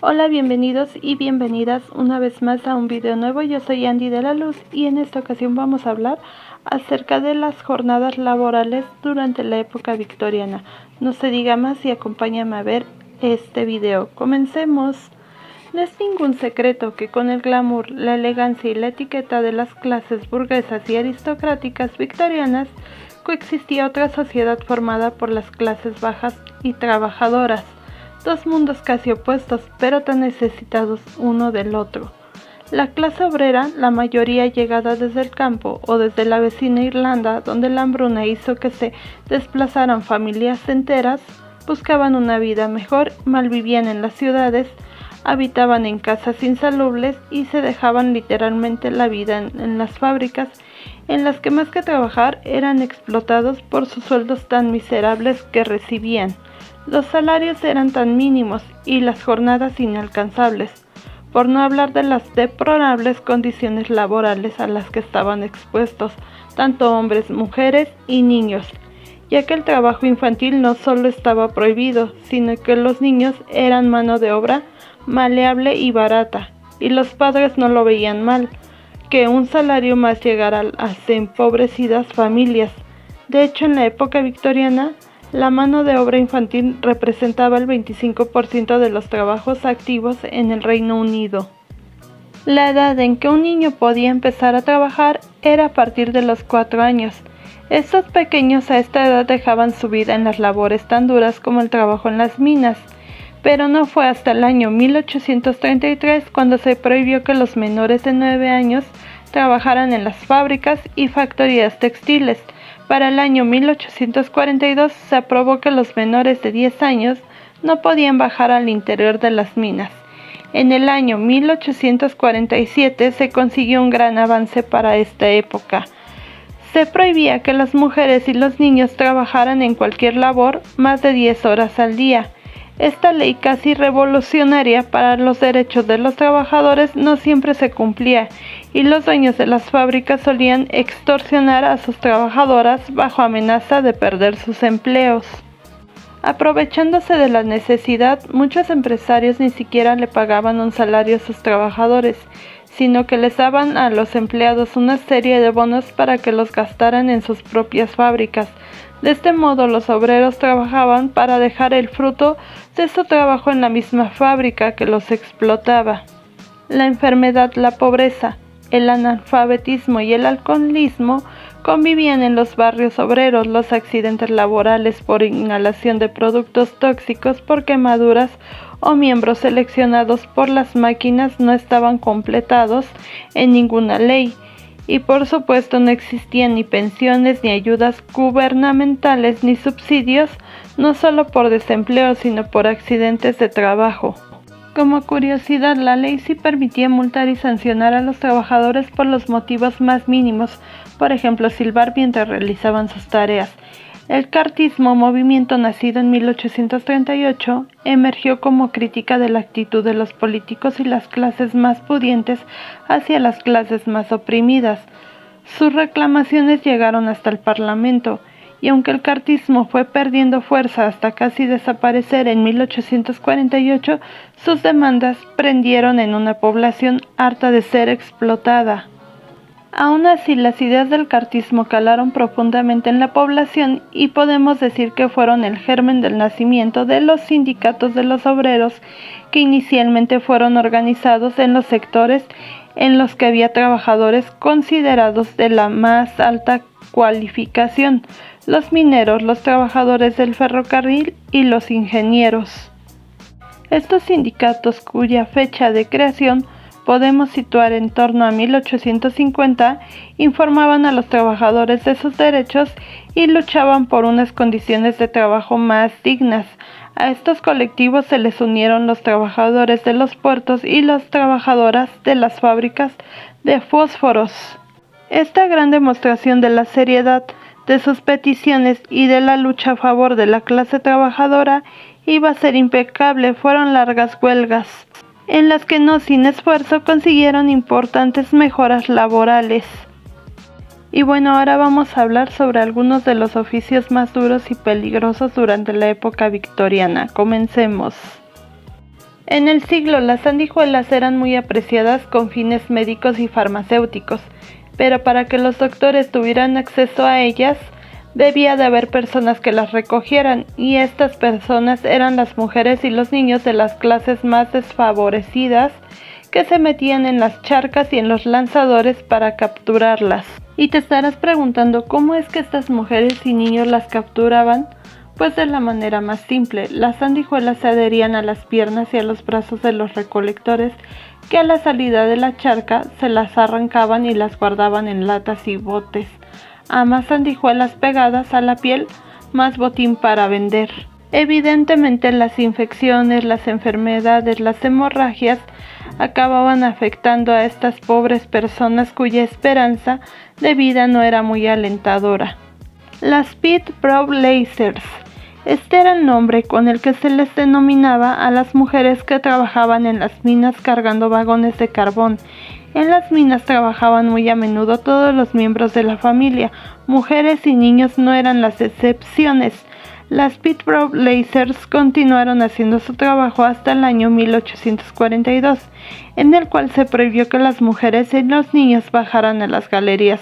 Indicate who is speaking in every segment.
Speaker 1: Hola, bienvenidos y bienvenidas una vez más a un video nuevo. Yo soy Andy de la Luz y en esta ocasión vamos a hablar acerca de las jornadas laborales durante la época victoriana. No se diga más y acompáñame a ver este video. Comencemos. No es ningún secreto que con el glamour, la elegancia y la etiqueta de las clases burguesas y aristocráticas victorianas coexistía otra sociedad formada por las clases bajas y trabajadoras. Dos mundos casi opuestos, pero tan necesitados uno del otro. La clase obrera, la mayoría llegada desde el campo o desde la vecina Irlanda, donde la hambruna hizo que se desplazaran familias enteras, buscaban una vida mejor, malvivían en las ciudades, habitaban en casas insalubres y se dejaban literalmente la vida en las fábricas, en las que más que trabajar eran explotados por sus sueldos tan miserables que recibían. Los salarios eran tan mínimos y las jornadas inalcanzables, por no hablar de las deplorables condiciones laborales a las que estaban expuestos tanto hombres, mujeres y niños, ya que el trabajo infantil no solo estaba prohibido, sino que los niños eran mano de obra maleable y barata, y los padres no lo veían mal, que un salario más llegara a las empobrecidas familias. De hecho, en la época victoriana, la mano de obra infantil representaba el 25% de los trabajos activos en el Reino Unido. La edad en que un niño podía empezar a trabajar era a partir de los 4 años. Estos pequeños a esta edad dejaban su vida en las labores tan duras como el trabajo en las minas, pero no fue hasta el año 1833 cuando se prohibió que los menores de 9 años trabajaran en las fábricas y factorías textiles. Para el año 1842 se aprobó que los menores de 10 años no podían bajar al interior de las minas. En el año 1847 se consiguió un gran avance para esta época. Se prohibía que las mujeres y los niños trabajaran en cualquier labor más de 10 horas al día. Esta ley casi revolucionaria para los derechos de los trabajadores no siempre se cumplía y los dueños de las fábricas solían extorsionar a sus trabajadoras bajo amenaza de perder sus empleos. Aprovechándose de la necesidad, muchos empresarios ni siquiera le pagaban un salario a sus trabajadores, sino que les daban a los empleados una serie de bonos para que los gastaran en sus propias fábricas. De este modo, los obreros trabajaban para dejar el fruto de su trabajo en la misma fábrica que los explotaba. La enfermedad, la pobreza, el analfabetismo y el alcoholismo convivían en los barrios obreros. Los accidentes laborales por inhalación de productos tóxicos, por quemaduras o miembros seleccionados por las máquinas no estaban completados en ninguna ley. Y por supuesto no existían ni pensiones, ni ayudas gubernamentales, ni subsidios, no solo por desempleo, sino por accidentes de trabajo. Como curiosidad, la ley sí permitía multar y sancionar a los trabajadores por los motivos más mínimos, por ejemplo, silbar mientras realizaban sus tareas. El cartismo, movimiento nacido en 1838, emergió como crítica de la actitud de los políticos y las clases más pudientes hacia las clases más oprimidas. Sus reclamaciones llegaron hasta el Parlamento, y aunque el cartismo fue perdiendo fuerza hasta casi desaparecer en 1848, sus demandas prendieron en una población harta de ser explotada. Aún así, las ideas del cartismo calaron profundamente en la población y podemos decir que fueron el germen del nacimiento de los sindicatos de los obreros, que inicialmente fueron organizados en los sectores en los que había trabajadores considerados de la más alta cualificación: los mineros, los trabajadores del ferrocarril y los ingenieros. Estos sindicatos, cuya fecha de creación podemos situar en torno a 1850, informaban a los trabajadores de sus derechos y luchaban por unas condiciones de trabajo más dignas. A estos colectivos se les unieron los trabajadores de los puertos y las trabajadoras de las fábricas de fósforos. Esta gran demostración de la seriedad de sus peticiones y de la lucha a favor de la clase trabajadora iba a ser impecable. Fueron largas huelgas, en las que no sin esfuerzo consiguieron importantes mejoras laborales. Y bueno, ahora vamos a hablar sobre algunos de los oficios más duros y peligrosos durante la época victoriana. Comencemos. En el siglo, las sanguijuelas eran muy apreciadas con fines médicos y farmacéuticos, pero para que los doctores tuvieran acceso a ellas, debía de haber personas que las recogieran, y estas personas eran las mujeres y los niños de las clases más desfavorecidas que se metían en las charcas y en los lanzadores para capturarlas. Y te estarás preguntando cómo es que estas mujeres y niños las capturaban. Pues de la manera más simple, las sanguijuelas se adherían a las piernas y a los brazos de los recolectores, que a la salida de la charca se las arrancaban y las guardaban en latas y botes. A más sanguijuelas pegadas a la piel, más botín para vender. Evidentemente las infecciones, las enfermedades, las hemorragias acababan afectando a estas pobres personas cuya esperanza de vida no era muy alentadora. Las Pit Prop Lasers. Este era el nombre con el que se les denominaba a las mujeres que trabajaban en las minas cargando vagones de carbón. En las minas trabajaban muy a menudo todos los miembros de la familia, mujeres y niños no eran las excepciones. Las Pit Prop Lasers continuaron haciendo su trabajo hasta el año 1842, en el cual se prohibió que las mujeres y los niños bajaran a las galerías.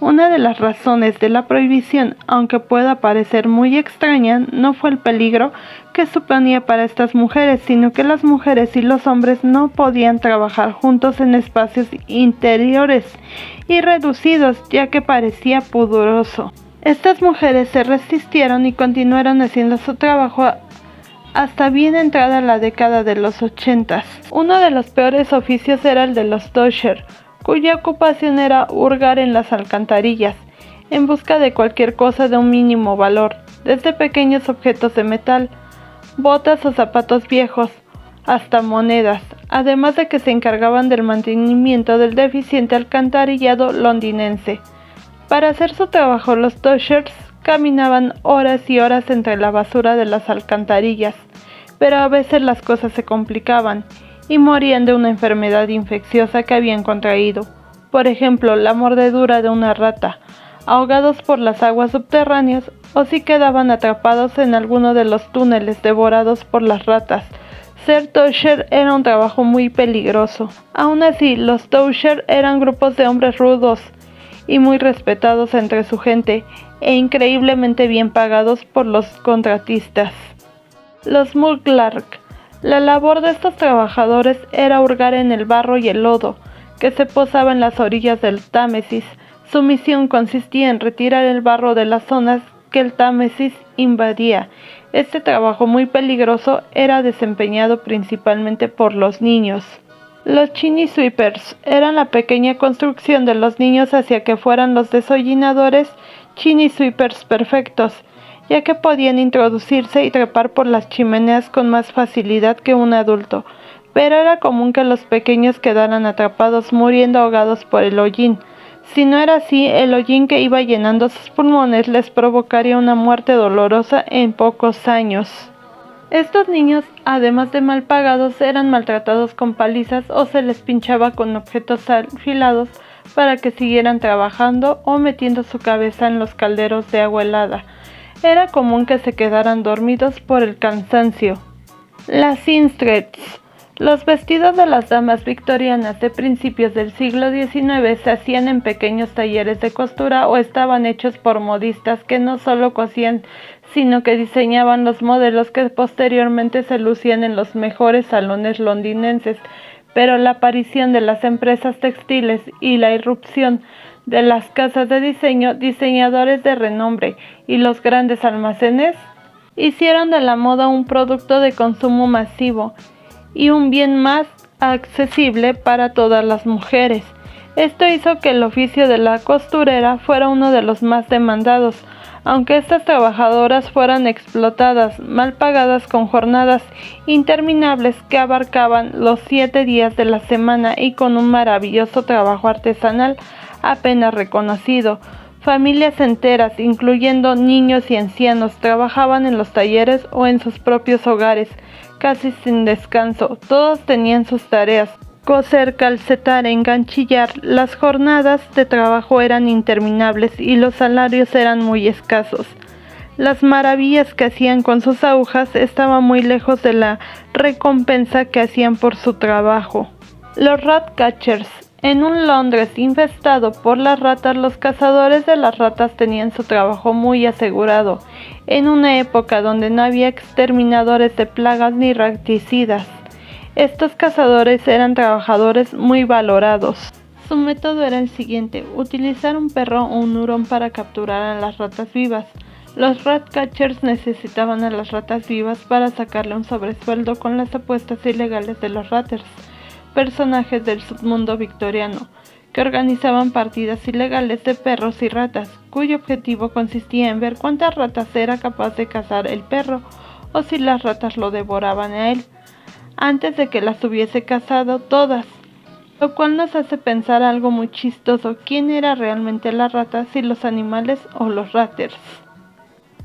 Speaker 1: Una de las razones de la prohibición, aunque pueda parecer muy extraña, no fue el peligro que suponía para estas mujeres, sino que las mujeres y los hombres no podían trabajar juntos en espacios interiores y reducidos, ya que parecía pudoroso. Estas mujeres se resistieron y continuaron haciendo su trabajo hasta bien entrada la década de los 80. Uno de los peores oficios era el de los dosher, cuya ocupación era hurgar en las alcantarillas, en busca de cualquier cosa de un mínimo valor, desde pequeños objetos de metal, botas o zapatos viejos, hasta monedas, además de que se encargaban del mantenimiento del deficiente alcantarillado londinense. Para hacer su trabajo, los doshers caminaban horas y horas entre la basura de las alcantarillas, pero a veces las cosas se complicaban y morían de una enfermedad infecciosa que habían contraído, por ejemplo, la mordedura de una rata, ahogados por las aguas subterráneas, o si quedaban atrapados en alguno de los túneles devorados por las ratas. Ser dosher era un trabajo muy peligroso. Aún así, los dosher eran grupos de hombres rudos y muy respetados entre su gente, e increíblemente bien pagados por los contratistas. Los muglark. La labor de estos trabajadores era hurgar en el barro y el lodo, que se posaba en las orillas del Támesis. Su misión consistía en retirar el barro de las zonas que el Támesis invadía. Este trabajo muy peligroso era desempeñado principalmente por los niños. Los chimney sweepers eran la pequeña construcción de los niños hacia que fueran los desollinadores chimney sweepers perfectos, ya que podían introducirse y trepar por las chimeneas con más facilidad que un adulto, pero era común que los pequeños quedaran atrapados muriendo ahogados por el hollín. Si no era así, el hollín que iba llenando sus pulmones les provocaría una muerte dolorosa en pocos años. Estos niños, además de mal pagados, eran maltratados con palizas o se les pinchaba con objetos afilados para que siguieran trabajando o metiendo su cabeza en los calderos de agua helada. Era común que se quedaran dormidos por el cansancio. Las seamstresses. Los vestidos de las damas victorianas de principios del siglo XIX se hacían en pequeños talleres de costura o estaban hechos por modistas que no solo cosían, sino que diseñaban los modelos que posteriormente se lucían en los mejores salones londinenses. Pero la aparición de las empresas textiles y la irrupción de las casas de diseño, diseñadores de renombre y los grandes almacenes hicieron de la moda un producto de consumo masivo y un bien más accesible para todas las mujeres. Esto hizo que el oficio de la costurera fuera uno de los más demandados, aunque estas trabajadoras fueran explotadas, mal pagadas con jornadas interminables que abarcaban los 7 días de la semana y con un maravilloso trabajo artesanal apenas reconocido. Familias enteras, incluyendo niños y ancianos, trabajaban en los talleres o en sus propios hogares, casi sin descanso. Todos tenían sus tareas: coser, calcetar, enganchillar. Las jornadas de trabajo eran interminables y los salarios eran muy escasos. Las maravillas que hacían con sus agujas estaban muy lejos de la recompensa que hacían por su trabajo. Los Ratcatchers. En un Londres infestado por las ratas, los cazadores de las ratas tenían su trabajo muy asegurado, en una época donde no había exterminadores de plagas ni raticidas. Estos cazadores eran trabajadores muy valorados. Su método era el siguiente: utilizar un perro o un hurón para capturar a las ratas vivas. Los Ratcatchers necesitaban a las ratas vivas para sacarle un sobresueldo con las apuestas ilegales de los Ratters, personajes del submundo victoriano, que organizaban partidas ilegales de perros y ratas, cuyo objetivo consistía en ver cuántas ratas era capaz de cazar el perro, o si las ratas lo devoraban a él, antes de que las hubiese cazado todas. Lo cual nos hace pensar algo muy chistoso: ¿quién era realmente la rata, si los animales o los Ratters?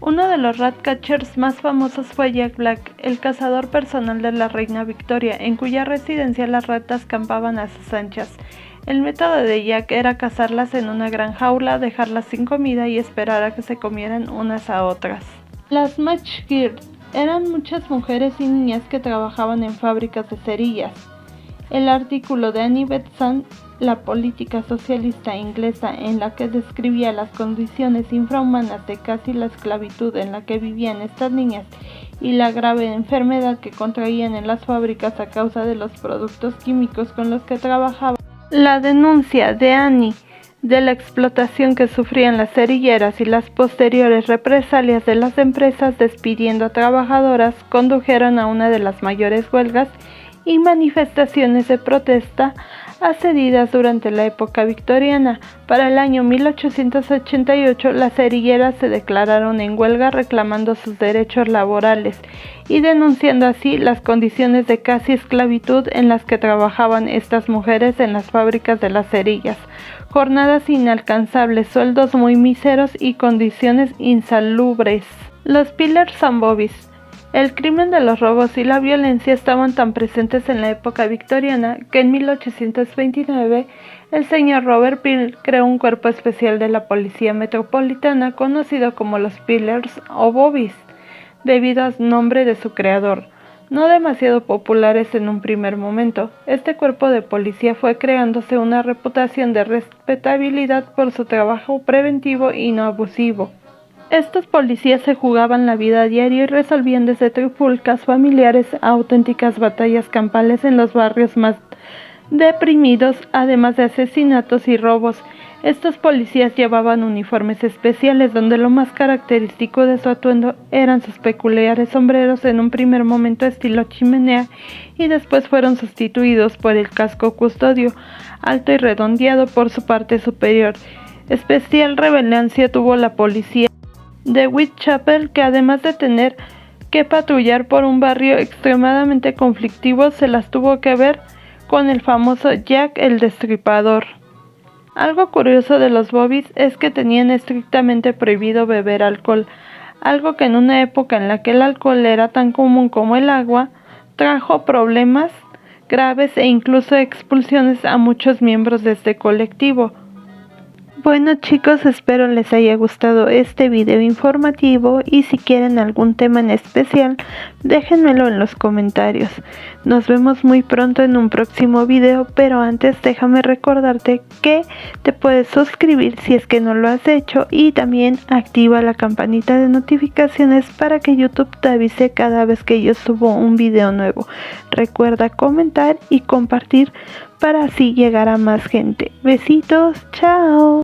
Speaker 1: Uno de los Ratcatchers más famosos fue Jack Black, el cazador personal de la reina Victoria, en cuya residencia las ratas campaban a sus anchas. El método de Jack era cazarlas en una gran jaula, dejarlas sin comida y esperar a que se comieran unas a otras. Las Match Girls eran muchas mujeres y niñas que trabajaban en fábricas de cerillas. El artículo de Annie Besant, La política socialista inglesa, en la que describía las condiciones infrahumanas de casi la esclavitud en la que vivían estas niñas y la grave enfermedad que contraían en las fábricas a causa de los productos químicos con los que trabajaban. La denuncia de Annie de la explotación que sufrían las cerilleras y las posteriores represalias de las empresas despidiendo a trabajadoras condujeron a una de las mayores huelgas y manifestaciones de protesta accedidas durante la época victoriana. Para el año 1888, las cerilleras se declararon en huelga reclamando sus derechos laborales y denunciando así las condiciones de casi esclavitud en las que trabajaban estas mujeres en las fábricas de las cerillas, jornadas inalcanzables, sueldos muy míseros y condiciones insalubres. Los Pillers and Bobbies. El crimen de los robos y la violencia estaban tan presentes en la época victoriana que en 1829 el señor Robert Peel creó un cuerpo especial de la policía metropolitana conocido como los Pillers o Bobbies, debido al nombre de su creador. No demasiado populares en un primer momento, este cuerpo de policía fue creándose una reputación de respetabilidad por su trabajo preventivo y no abusivo. Estos policías se jugaban la vida a diario y resolvían desde trifulcas familiares a auténticas batallas campales en los barrios más deprimidos, además de asesinatos y robos. Estos policías llevaban uniformes especiales donde lo más característico de su atuendo eran sus peculiares sombreros, en un primer momento estilo chimenea y después fueron sustituidos por el casco custodio, alto y redondeado por su parte superior. Especial relevancia tuvo la policía de Whitechapel, que además de tener que patrullar por un barrio extremadamente conflictivo, se las tuvo que ver con el famoso Jack el Destripador. Algo curioso de los Bobbies es que tenían estrictamente prohibido beber alcohol, algo que en una época en la que el alcohol era tan común como el agua, trajo problemas graves e incluso expulsiones a muchos miembros de este colectivo. Bueno chicos, espero les haya gustado este video informativo y si quieren algún tema en especial, déjenmelo en los comentarios. Nos vemos muy pronto en un próximo video, pero antes déjame recordarte que te puedes suscribir si es que no lo has hecho y también activa la campanita de notificaciones para que YouTube te avise cada vez que yo subo un video nuevo. Recuerda comentar y compartir para así llegar a más gente. Besitos, chao.